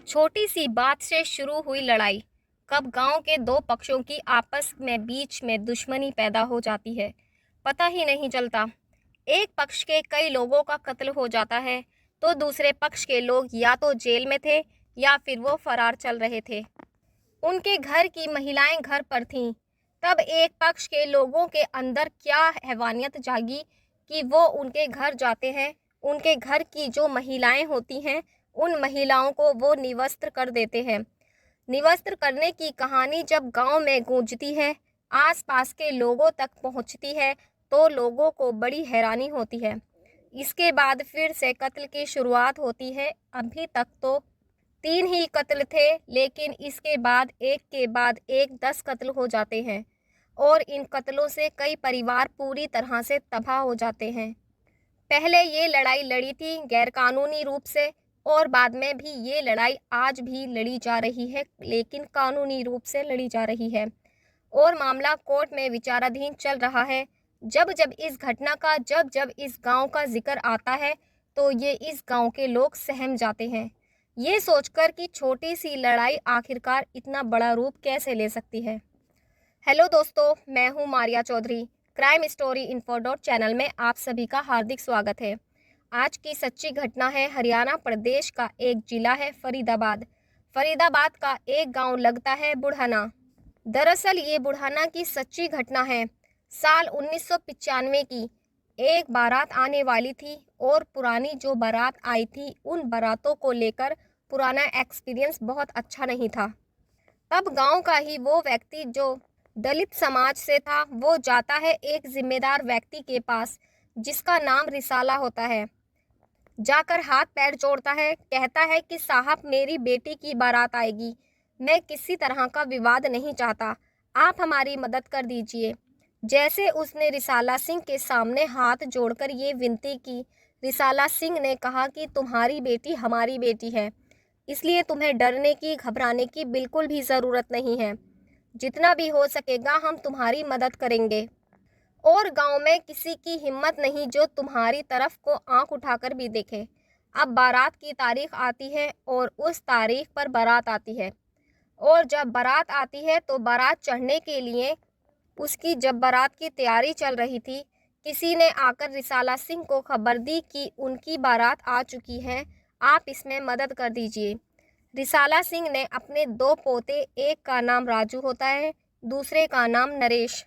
छोटी सी बात से शुरू हुई लड़ाई कब गांव के दो पक्षों की आपस में बीच में दुश्मनी पैदा हो जाती है, पता ही नहीं चलता। एक पक्ष के कई लोगों का कत्ल हो जाता है तो दूसरे पक्ष के लोग या तो जेल में थे या फिर वो फरार चल रहे थे। उनके घर की महिलाएं घर पर थीं। तब एक पक्ष के लोगों के अंदर क्या हैवानियत जागी कि वो उनके घर जाते हैं। उनके घर की जो महिलाएं होती हैं, उन महिलाओं को वो निवस्त्र कर देते हैं। निवस्त्र करने की कहानी जब गांव में गूंजती है, आसपास के लोगों तक पहुंचती है, तो लोगों को बड़ी हैरानी होती है। इसके बाद फिर से कत्ल की शुरुआत होती है। अभी तक तो 3 ही कत्ल थे, लेकिन इसके बाद एक के बाद एक 10 कत्ल हो जाते हैं और इन कत्लों से कई परिवार पूरी तरह से तबाह हो जाते हैं। पहले ये लड़ाई लड़ी थी गैरकानूनी रूप से और बाद में भी ये लड़ाई आज भी लड़ी जा रही है, लेकिन कानूनी रूप से लड़ी जा रही है और मामला कोर्ट में विचाराधीन चल रहा है। जब जब इस घटना का जब इस गांव का जिक्र आता है तो ये इस गांव के लोग सहम जाते हैं, ये सोचकर कि छोटी सी लड़ाई आखिरकार इतना बड़ा रूप कैसे ले सकती है। हेलो दोस्तों, मैं हूं Maria Chaudhary. Crime story info dot channel में आप सभी का हार्दिक स्वागत है। आज की सच्ची घटना है हरियाणा प्रदेश का एक जिला है फरीदाबाद। फरीदाबाद का एक गांव लगता है बुढ़ाना। दरअसल ये बुढ़ाना की सच्ची घटना है। साल 1995 की एक बारात आने वाली थी और पुरानी जो बारात आई थी, उन बारातों को लेकर पुराना एक्सपीरियंस बहुत अच्छा नहीं था। तब गांव का ही वो व्यक्ति जो दलित समाज से था, वो जाता है एक जिम्मेदार व्यक्ति के पास जिसका नाम रिसाला होता है। जाकर हाथ पैर जोड़ता है, कहता है कि साहब, मेरी बेटी की बारात आएगी, मैं किसी तरह का विवाद नहीं चाहता, आप हमारी मदद कर दीजिए। जैसे उसने रिसाला सिंह के सामने हाथ जोड़कर ये विनती की, रिसाला सिंह ने कहा कि तुम्हारी बेटी हमारी बेटी है, इसलिए तुम्हें डरने की घबराने की बिल्कुल भी ज़रूरत नहीं है। जितना भी हो सकेगा हम तुम्हारी मदद करेंगे और गांव में किसी की हिम्मत नहीं जो तुम्हारी तरफ को आंख उठाकर भी देखे। अब बारात की तारीख आती है और उस तारीख पर बारात आती है और जब बारात आती है तो बारात चढ़ने के लिए उसकी जब बारात की तैयारी चल रही थी, किसी ने आकर रिसाला सिंह को खबर दी कि उनकी बारात आ चुकी है, आप इसमें मदद कर दीजिए। रिसाला सिंह ने अपने 2 पोते, एक का नाम राजू होता है, दूसरे का नाम नरेश,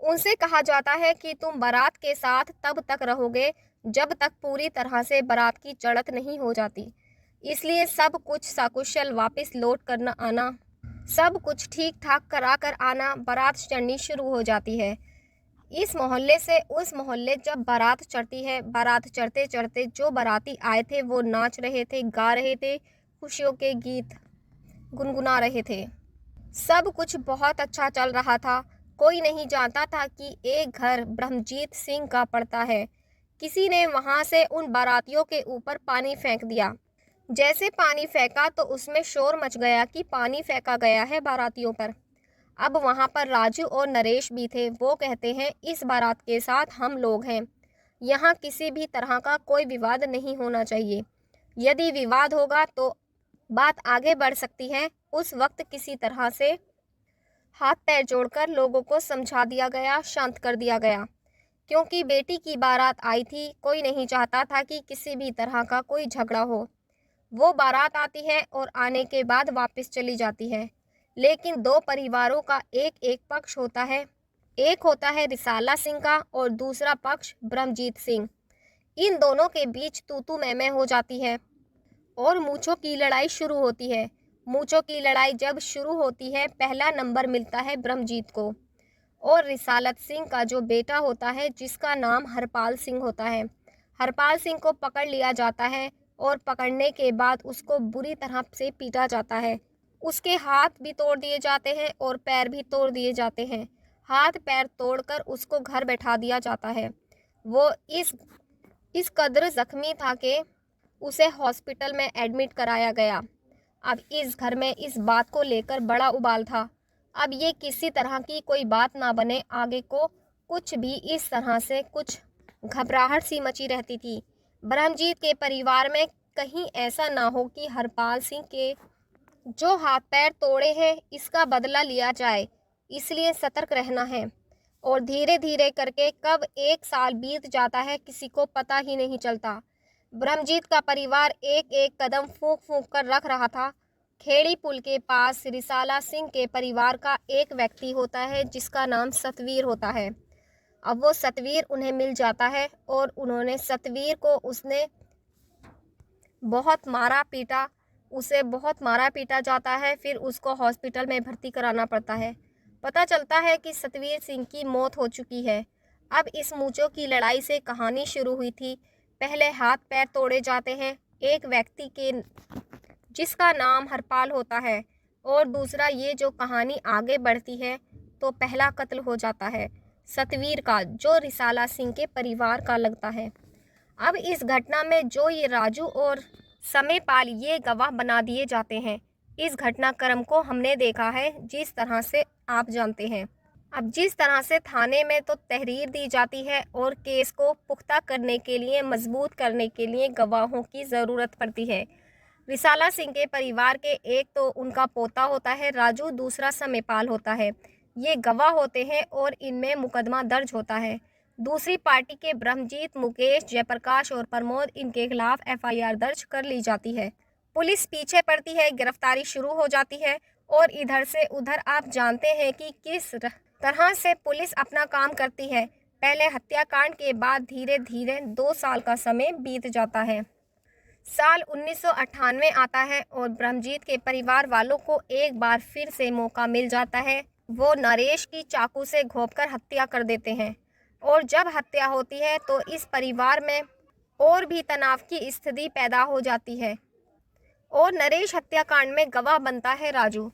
उनसे कहा जाता है कि तुम बारात के साथ तब तक रहोगे जब तक पूरी तरह से बारात की चढ़त नहीं हो जाती। इसलिए सब कुछ सकुशल वापस लौट कर आना, सब कुछ ठीक ठाक करा कर आना, बारात चढ़नी शुरू हो जाती है। इस मोहल्ले से उस मोहल्ले जब बारात चढ़ती है, बारात चढ़ते चढ़ते जो बाराती आए थे वो नाच रहे थे, गा रहे थे, खुशियों के गीत गुनगुना रहे थे। सब कुछ बहुत अच्छा चल रहा था। कोई नहीं जानता था कि एक घर ब्रह्मजीत सिंह का पड़ता है। किसी ने वहां से उन बारातियों के ऊपर पानी फेंक दिया। जैसे पानी फेंका तो उसमें शोर मच गया कि पानी फेंका गया है बारातियों पर। अब वहां पर राजू और नरेश भी थे। वो कहते हैं, इस बारात के साथ हम लोग हैं, यहाँ किसी भी तरह का कोई विवाद नहीं होना चाहिए। यदि विवाद होगा तो बात आगे बढ़ सकती है। उस वक्त किसी तरह से हाथ पैर जोड़कर लोगों को समझा दिया गया, शांत कर दिया गया, क्योंकि बेटी की बारात आई थी। कोई नहीं चाहता था कि किसी भी तरह का कोई झगड़ा हो। वो बारात आती है और आने के बाद वापस चली जाती है, लेकिन 2 परिवारों का एक एक पक्ष होता है। एक होता है रिसाला सिंह का और दूसरा पक्ष ब्रह्मजीत सिंह। इन दोनों के बीच तू मैं हो जाती है और मूंछों की लड़ाई शुरू होती है। मूंछों की लड़ाई जब शुरू होती है, पहला नंबर मिलता है ब्रह्मजीत को और रिसालत सिंह का जो बेटा होता है, जिसका नाम हरपाल सिंह होता है, हरपाल सिंह को पकड़ लिया जाता है और पकड़ने के बाद उसको बुरी तरह से पीटा जाता है। उसके हाथ भी तोड़ दिए जाते हैं और पैर भी तोड़ दिए जाते हैं। हाथ पैर तोड़कर उसको घर बैठा दिया जाता है। वो इस कदर जख्मी था कि उसे हॉस्पिटल में एडमिट कराया गया। अब इस घर में इस बात को लेकर बड़ा उबाल था। अब ये किसी तरह की कोई बात ना बने, आगे को कुछ भी इस तरह से कुछ घबराहट सी मची रहती थी। ब्रह्मजीत के परिवार में कहीं ऐसा ना हो कि हरपाल सिंह के जो हाथ पैर तोड़े हैं इसका बदला लिया जाए, इसलिए सतर्क रहना है। और धीरे धीरे करके कब 1 साल बीत जाता है किसी को पता ही नहीं चलता। ब्रह्मजीत का परिवार एक एक कदम फूंक फूंक कर रख रहा था। खेड़ी पुल के पास रिसाला सिंह के परिवार का एक व्यक्ति होता है जिसका नाम सतवीर होता है। अब वो सतवीर उन्हें मिल जाता है और उन्होंने सतवीर को उसने बहुत मारा पीटा, उसे बहुत मारा पीटा जाता है, फिर उसको हॉस्पिटल में भर्ती कराना पड़ता है। पता चलता है कि सतवीर सिंह की मौत हो चुकी है। अब इस मूंचों की लड़ाई से कहानी शुरू हुई थी। पहले हाथ पैर तोड़े जाते हैं एक व्यक्ति के जिसका नाम हरपाल होता है, और दूसरा ये जो कहानी आगे बढ़ती है तो पहला कत्ल हो जाता है सतवीर का, जो रिसाला सिंह के परिवार का लगता है। अब इस घटना में जो ये राजू और समेपाल ये गवाह बना दिए जाते हैं। इस घटनाक्रम को हमने देखा है जिस तरह से आप जानते हैं। अब जिस तरह से थाने में तो तहरीर दी जाती है और केस को पुख्ता करने के लिए, मजबूत करने के लिए गवाहों की ज़रूरत पड़ती है। रिसाला सिंह के परिवार के एक तो उनका पोता होता है राजू, दूसरा समेपाल होता है। ये गवाह होते हैं और इनमें मुकदमा दर्ज होता है। दूसरी पार्टी के ब्रह्मजीत, मुकेश, जयप्रकाश और प्रमोद, इनके खिलाफ एफआईआर दर्ज कर ली जाती है। पुलिस पीछे पड़ती है, गिरफ्तारी शुरू हो जाती है और इधर से उधर आप जानते हैं कि किस तरह से पुलिस अपना काम करती है। पहले हत्याकांड के बाद धीरे धीरे 2 साल का समय बीत जाता है। साल 1998 आता है और ब्रह्मजीत के परिवार वालों को एक बार फिर से मौका मिल जाता है। वो नरेश की चाकू से घोंपकर हत्या कर देते हैं और जब हत्या होती है तो इस परिवार में और भी तनाव की स्थिति पैदा हो जाती है और नरेश हत्याकांड में गवाह बनता है राजू,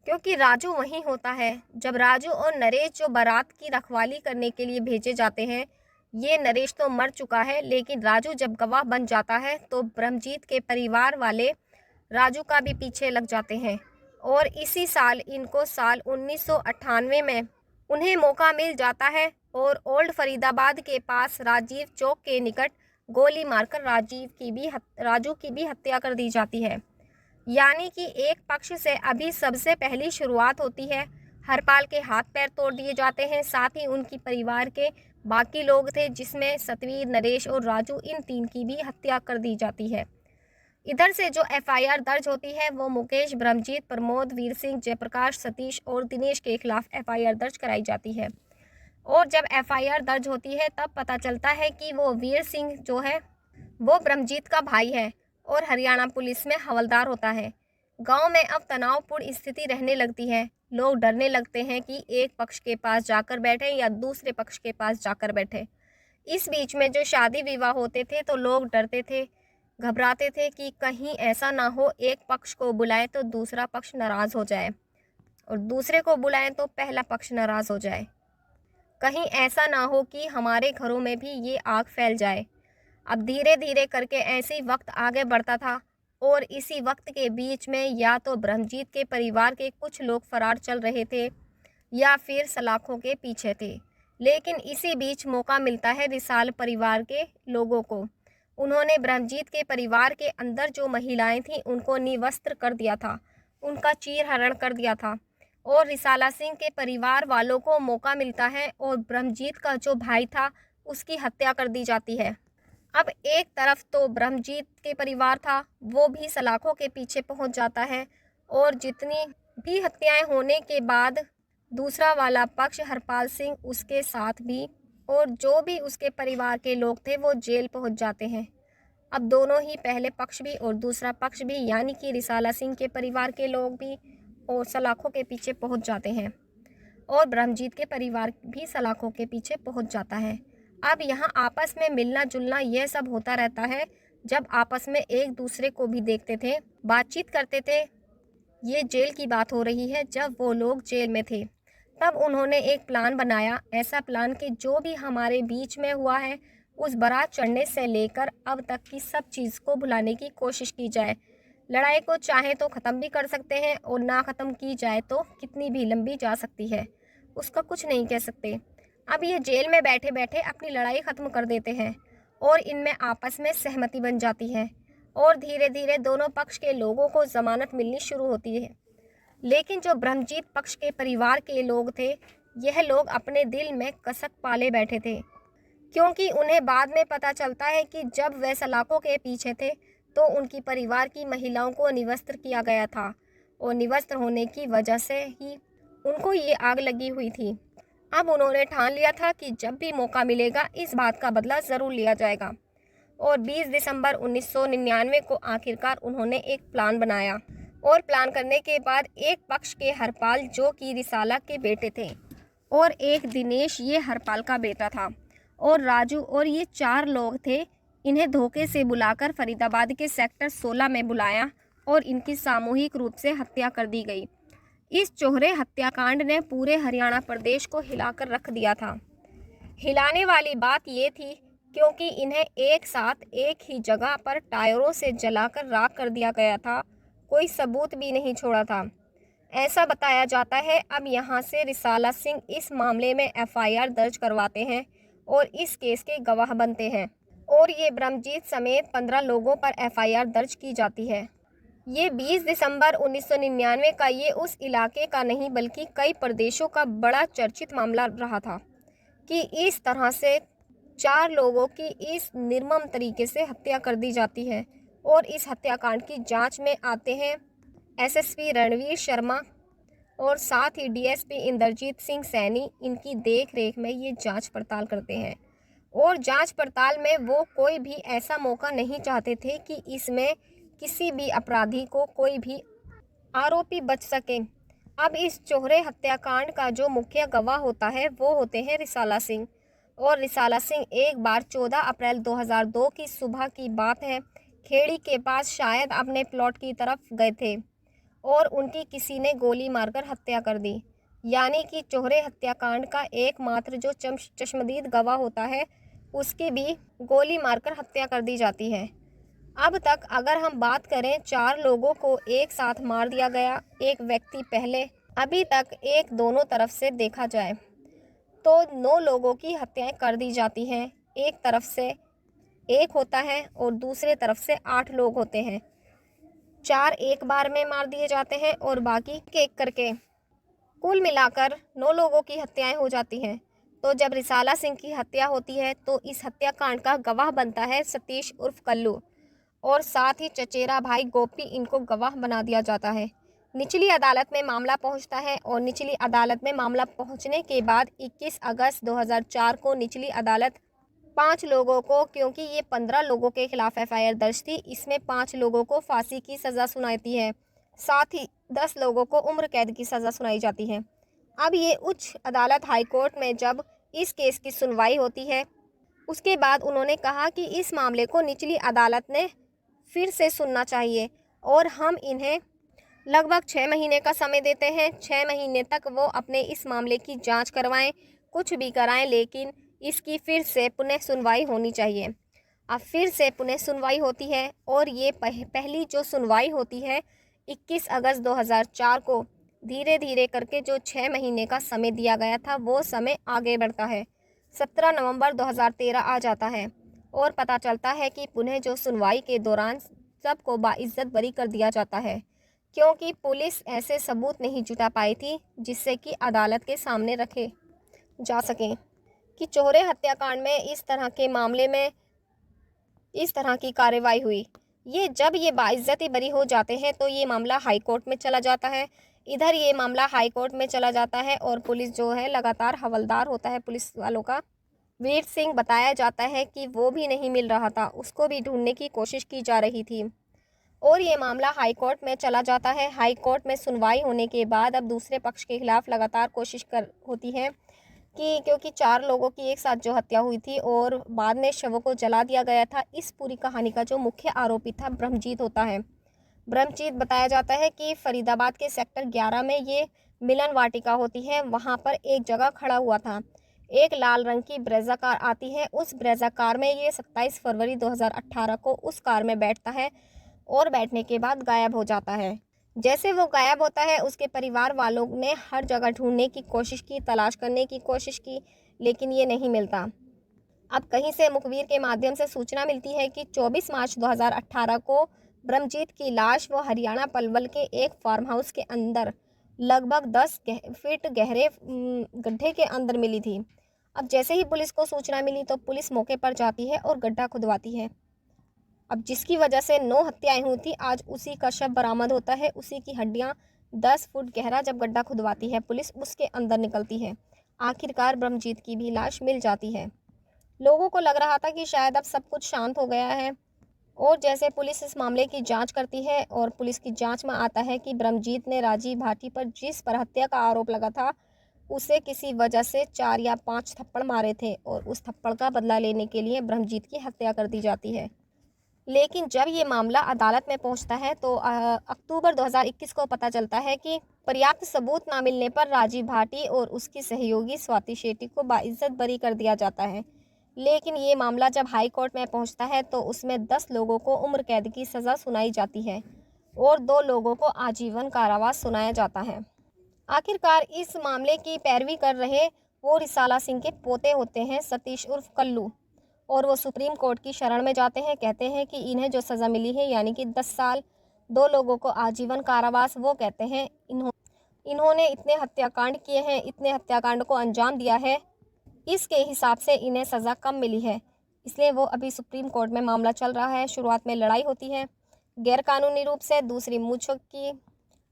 क्योंकि राजू वहीं होता है जब राजू और नरेश जो बारात की रखवाली करने के लिए भेजे जाते हैं। ये नरेश तो मर चुका है, लेकिन राजू जब गवाह बन जाता है तो ब्रह्मजीत के परिवार वाले राजू का भी पीछे लग जाते हैं और इसी साल इनको साल 1998 में उन्हें मौका मिल जाता है और ओल्ड फरीदाबाद के पास राजीव चौक के निकट गोली मारकर राजू की भी हत्या कर दी जाती है। यानी कि एक पक्ष से अभी सबसे पहली शुरुआत होती है। हरपाल के हाथ पैर तोड़ दिए जाते हैं, साथ ही उनकी परिवार के बाकी लोग थे जिसमें सतवीर, नरेश और राजू, इन 3 की भी हत्या कर दी जाती है। इधर से जो एफआईआर दर्ज होती है वो मुकेश, ब्रह्मजीत, प्रमोद, वीर सिंह, जयप्रकाश, सतीश और दिनेश के खिलाफ एफआईआर दर्ज कराई जाती है। और जब एफआईआर दर्ज होती है तब पता चलता है कि वो वीर सिंह जो है वो ब्रह्मजीत का भाई है और हरियाणा पुलिस में हवलदार होता है। गांव में अब तनावपूर्ण स्थिति रहने लगती है। लोग डरने लगते हैं कि एक पक्ष के पास जाकर बैठे या दूसरे पक्ष के पास जाकर बैठे। इस बीच में जो शादी विवाह होते थे तो लोग डरते थे, घबराते थे कि कहीं ऐसा ना हो एक पक्ष को बुलाएं तो दूसरा पक्ष नाराज़ हो जाए और दूसरे को बुलाएं तो पहला पक्ष नाराज़ हो जाए। कहीं ऐसा ना हो कि हमारे घरों में भी ये आग फैल जाए। अब धीरे धीरे करके ऐसे ही वक्त आगे बढ़ता था और इसी वक्त के बीच में या तो ब्रह्मजीत के परिवार के कुछ लोग फरार चल रहे थे या फिर सलाखों के पीछे थे। लेकिन इसी बीच मौका मिलता है रिसाल परिवार के लोगों को। उन्होंने ब्रह्मजीत के परिवार के अंदर जो महिलाएं थीं उनको निवस्त्र कर दिया था, उनका चीरहरण कर दिया था और रिसाला सिंह के परिवार वालों को मौका मिलता है और ब्रह्मजीत का जो भाई था उसकी हत्या कर दी जाती है। अब एक तरफ तो ब्रह्मजीत के परिवार था वो भी सलाखों के पीछे पहुंच जाता है और जितनी भी हत्याएं होने के बाद दूसरा वाला पक्ष हरपाल सिंह उसके साथ भी और जो भी उसके परिवार के लोग थे वो जेल पहुंच जाते हैं। अब दोनों ही, पहले पक्ष भी और दूसरा पक्ष भी, यानी कि रिसाला सिंह के परिवार के लोग भी और सलाखों के पीछे पहुंच जाते हैं और ब्रह्मजीत के परिवार भी सलाखों के पीछे पहुंच जाता है। अब यहाँ आपस में मिलना जुलना यह सब होता रहता है। जब आपस में एक दूसरे को भी देखते थे, बातचीत करते थे। ये जेल की बात हो रही है, जब वो लोग जेल में थे तब उन्होंने एक प्लान बनाया। ऐसा प्लान कि जो भी हमारे बीच में हुआ है उस बारात चढ़ने से लेकर अब तक की सब चीज़ को भुलाने की कोशिश की जाए। लड़ाई को चाहे तो ख़त्म भी कर सकते हैं और ना ख़त्म की जाए तो कितनी भी लंबी जा सकती है, उसका कुछ नहीं कह सकते। अब ये जेल में बैठे बैठे अपनी लड़ाई ख़त्म कर देते हैं और इनमें आपस में सहमति बन जाती है। और धीरे धीरे दोनों पक्ष के लोगों को जमानत मिलनी शुरू होती है। लेकिन जो ब्रह्मजीत पक्ष के परिवार के लोग थे, यह लोग अपने दिल में कसक पाले बैठे थे, क्योंकि उन्हें बाद में पता चलता है कि जब वे सलाखों के पीछे थे तो उनकी परिवार की महिलाओं को निवस्त्र किया गया था और निवस्त्र होने की वजह से ही उनको ये आग लगी हुई थी। अब उन्होंने ठान लिया था कि जब भी मौका मिलेगा इस बात का बदला ज़रूर लिया जाएगा और 20 दिसंबर 1999 को आखिरकार उन्होंने एक प्लान बनाया और प्लान करने के बाद एक पक्ष के हरपाल, जो कि रिसाला के बेटे थे, और एक दिनेश, ये हरपाल का बेटा था, और राजू, और ये 4 लोग थे। इन्हें धोखे से बुलाकर फरीदाबाद के सेक्टर 16 में बुलाया और इनकी सामूहिक रूप से हत्या कर दी गई। इस चौहरे हत्याकांड ने पूरे हरियाणा प्रदेश को हिलाकर रख दिया था। हिलाने वाली बात ये थी क्योंकि इन्हें एक साथ एक ही जगह पर टायरों से जलाकर राख कर दिया गया था, कोई सबूत भी नहीं छोड़ा था, ऐसा बताया जाता है। अब यहाँ से रिसाला सिंह इस मामले में एफआईआर दर्ज करवाते हैं और इस केस के गवाह बनते हैं और ये ब्रह्मजीत समेत 15 लोगों पर एफआईआर दर्ज की जाती है। ये 20 दिसंबर 1999 का ये उस इलाके का नहीं बल्कि कई प्रदेशों का बड़ा चर्चित मामला रहा था कि इस तरह से 4 लोगों की इस निर्मम तरीके से हत्या कर दी जाती है। और इस हत्याकांड की जांच में आते हैं एसएसपी रणवीर शर्मा और साथ ही डीएसपी इंद्रजीत सिंह सैनी। इनकी देख रेख में ये जांच पड़ताल करते हैं और जांच पड़ताल में वो कोई भी ऐसा मौका नहीं चाहते थे कि इसमें किसी भी अपराधी को, कोई भी आरोपी बच सके। अब इस चौहरे हत्याकांड का जो मुख्य गवाह होता है वो होते हैं रिसाला सिंह। और रिसाला सिंह एक बार 14 अप्रैल 2002 की सुबह की बात है, खेड़ी के पास शायद अपने प्लॉट की तरफ गए थे और उनकी किसी ने गोली मारकर हत्या कर दी। यानी कि चौहरे हत्याकांड का एकमात्र जो चश्मदीद गवाह होता है उसकी भी गोली मारकर हत्या कर दी जाती है। अब तक अगर हम बात करें, 4 लोगों को एक साथ मार दिया गया, एक व्यक्ति पहले। अभी तक एक दोनों तरफ से देखा जाए तो 9 लोगों की हत्याएं कर दी जाती हैं। एक तरफ से एक होता है और दूसरे तरफ से 8 लोग होते हैं। 4 एक बार में मार दिए जाते हैं और बाकी एक करके कुल मिलाकर 9 लोगों की हत्याएं हो जाती हैं। तो जब रिसाला सिंह की हत्या होती है तो इस हत्याकांड का गवाह बनता है सतीश उर्फ कल्लू और साथ ही चचेरा भाई गोपी, इनको गवाह बना दिया जाता है। निचली अदालत में मामला पहुंचता है और निचली अदालत में मामला पहुंचने के बाद 21 अगस्त 2004 को निचली अदालत 5 लोगों को, क्योंकि ये 15 लोगों के खिलाफ एफआईआर दर्ज थी, इसमें 5 लोगों को फांसी की सज़ा सुनाती है, साथ ही 10 लोगों को उम्र कैद की सज़ा सुनाई जाती है। अब ये उच्च अदालत हाई कोर्ट में जब इस केस की सुनवाई होती है, उसके बाद उन्होंने कहा कि इस मामले को निचली अदालत ने फिर से सुनना चाहिए और हम इन्हें लगभग 6 महीने का समय देते हैं। 6 महीने तक वो अपने इस मामले की जांच करवाएं, कुछ भी कराएं, लेकिन इसकी फिर से पुनः सुनवाई होनी चाहिए। अब फिर से पुनः सुनवाई होती है और ये पहली जो सुनवाई होती है 21 अगस्त 2004 को, धीरे धीरे करके जो 6 महीने का समय दिया गया था वो समय आगे बढ़ता है। 17 नवंबर 2013 आ जाता है और पता चलता है कि पुनः जो सुनवाई के दौरान सबको बाइज्जत बरी कर दिया जाता है, क्योंकि पुलिस ऐसे सबूत नहीं जुटा पाई थी जिससे कि अदालत के सामने रखे जा सकें कि चौहरे हत्याकांड में इस तरह के मामले में इस तरह की कार्रवाई हुई। ये जब ये बाइज्जती बरी हो जाते हैं तो ये मामला हाई कोर्ट में चला जाता है। इधर ये मामला हाई कोर्ट में चला जाता है और पुलिस जो है, लगातार हवलदार होता है पुलिस वालों का, वीर सिंह, बताया जाता है कि वो भी नहीं मिल रहा था, उसको भी ढूंढने की कोशिश की जा रही थी और ये मामला हाई कोर्ट में चला जाता है। हाई कोर्ट में सुनवाई होने के बाद अब दूसरे पक्ष के खिलाफ लगातार कोशिश होती है कि क्योंकि 4 लोगों की एक साथ जो हत्या हुई थी और बाद में शवों को जला दिया गया था, इस पूरी कहानी का जो मुख्य आरोपी था ब्रह्मजीत होता है। ब्रह्मजीत, बताया जाता है कि फरीदाबाद के सेक्टर 11 में ये मिलन वाटिका होती है, वहाँ पर एक जगह खड़ा हुआ था। एक लाल रंग की ब्रेजा कार आती है, उस ब्रेजा कार में ये 27 फरवरी 2018 को उस कार में बैठता है और बैठने के बाद गायब हो जाता है। जैसे वो गायब होता है, उसके परिवार वालों ने हर जगह ढूंढने की कोशिश की, तलाश करने की कोशिश की, लेकिन ये नहीं मिलता। अब कहीं से मुखबिर के माध्यम से सूचना मिलती है कि 24 मार्च 2018 को ब्रह्मजीत की लाश वो हरियाणा पलवल के एक फार्म हाउस के अंदर लगभग 10 फीट गहरे गड्ढे के अंदर मिली थी। अब जैसे ही पुलिस को सूचना मिली तो पुलिस मौके पर जाती है और गड्ढा खुदवाती है। अब जिसकी वजह से 9 हत्याएं हुई थी, आज उसी का शव बरामद होता है। उसी की हड्डियां 10 फुट गहरा जब गड्ढा खुदवाती है पुलिस, उसके अंदर निकलती है। आखिरकार ब्रह्मजीत की भी लाश मिल जाती है। लोगों को लग रहा था कि शायद अब सब कुछ शांत हो गया है, और जैसे पुलिस इस मामले की जांच करती है और पुलिस की जांच में आता है कि ब्रह्मजीत ने राजीव भाटी पर जिस पर हत्या का आरोप लगा था, उसे किसी वजह से 4 या 5 थप्पड़ मारे थे और उस थप्पड़ का बदला लेने के लिए ब्रह्मजीत की हत्या कर दी जाती है। लेकिन जब ये मामला अदालत में पहुंचता है तो अक्टूबर 2021 को पता चलता है कि पर्याप्त सबूत ना मिलने पर राजीव भाटी और उसकी सहयोगी स्वाति शेट्टी को बाइज्जत बरी कर दिया जाता है। लेकिन ये मामला जब हाई कोर्ट में पहुंचता है तो उसमें 10 लोगों को उम्र कैद की सज़ा सुनाई जाती है और 2 लोगों को आजीवन कारावास सुनाया जाता है। आखिरकार इस मामले की पैरवी कर रहे वो रिसाला सिंह के पोते होते हैं, सतीश उर्फ कल्लू, और वो सुप्रीम कोर्ट की शरण में जाते हैं। कहते हैं कि इन्हें जो सज़ा मिली है यानी कि 10 साल, 2 लोगों को आजीवन कारावास, वो कहते हैं इन्होंने इतने हत्याकांड किए हैं, इतने हत्याकांड को अंजाम दिया है, इसके हिसाब से इन्हें सज़ा कम मिली है। इसलिए वो अभी सुप्रीम कोर्ट में मामला चल रहा है। शुरुआत में लड़ाई होती है गैरकानूनी रूप से, दूसरी मूंछों की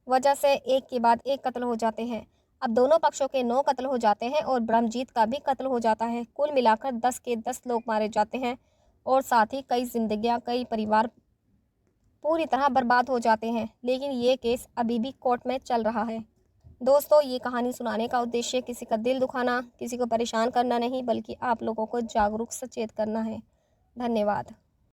वजह से एक के बाद एक कत्ल हो जाते हैं। अब दोनों पक्षों के 9 कत्ल हो जाते हैं और ब्रह्मजीत का भी कत्ल हो जाता है। कुल मिलाकर 10 के 10 लोग मारे जाते हैं और साथ ही कई जिंदगियां, कई परिवार पूरी तरह बर्बाद हो जाते हैं। लेकिन ये केस अभी भी कोर्ट में चल रहा है। दोस्तों, ये कहानी सुनाने का उद्देश्य किसी का दिल दुखाना, किसी को परेशान करना नहीं, बल्कि आप लोगों को जागरूक सचेत करना है। धन्यवाद।